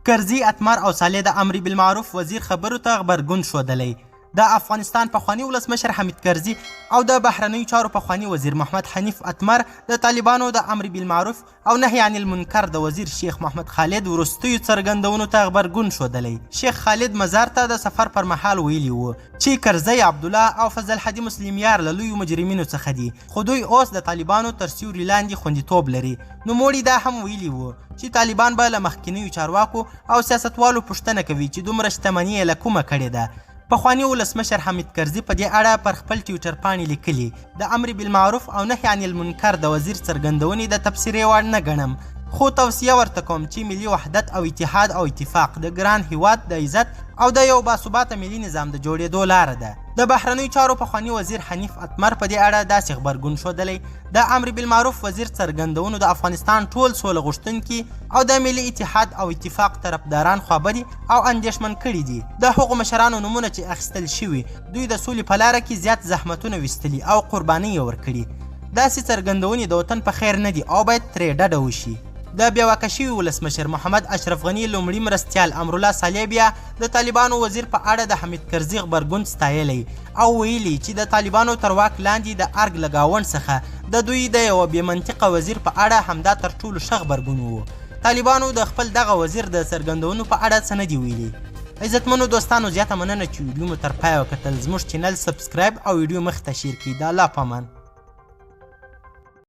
کرزي اتمر او صالح د امر بالمعروف وزیر خبرو ته غبرګون ښودلی. د افغانستان پخوانی ولسمشر حمید کرزي او د بهرنیو چارو پخوانی وزیر محمد حنیف اتمر د طالبانو د امر بالمعروف او نهي عن المنکر د وزیر شیخ محمد خالد وروستیو څرګندونو ته غبرګون ښودلی. شیخ خالد مزار ته د سفر پر مهال ویلي وو چې کرزي عبدالله او فضل حدي مسلمیار له لویو مجرمینو څخه دي، خو دوی اوس د طالبانو تر سیوري لاندې خوندیتوب لري. نوموړي دا هم ویلي وو چې طالبان به له مخکینیو چارواکو او سیاستوالو پوښتنه کوي چې دومره شتمني یې له کومه کړې ده. پخوانی ولسمشر حمید کرزي په دې اړه پر خپل ټویټر پاڼې لیکلي، د امر بالمعروف او نهي عن المنکر د وزیر څرګندونې د تبصرې وړ نه ګڼم، خو توصیه ورته کوم چې ملي وحدت او اتحاد او اتفاق د ګران هیواد د عزت او د یو باثباته ملي نظام د جوړېدو لاره ده. د بهرنیو چارو پخوانی وزیر حنیف اتمر په دې اړه داسې غبرګون ښودلی، د امر بالمعروف وزیر څرګندونو د افغانستان ټول سوله غوښتونکي او د ملي اتحاد او اتفاق طرفداران خوابدي او اندېښمن کړي دي. د هغو مشرانو نومونه چې اخیستل شوي دوی د سولې په لاره کې زیات زحمتونه ویستلي او قربانۍ یې ورکړي. داسې څرګندونې د وطن په خیر نه دي او باید ترې ډډه وشي. د بیواکه شوي ولسمشر محمد اشرف غني لومړي مرستیال امرالله صالح بیا د طالبانو وزیر په اړه د حمید کرزي غبرګون ستایلی او ویلي چې د طالبانو تر واک لاندې د ارګ لګاون څخه د دوی د یوه بې منطقه وزیر په اړه همدا تر ټولو ښه غبرګون و. طالبانو د خپل دغه وزیر د څرګندونو په اړه څه نه دي ویلي. عزتمنو دوستانو، زیاته مننه چې ویډیو مو تر پایه وکتل. زموږ چینل سبسکرایب او ویډیو مخې ته شیر کړئ. د الله په امان.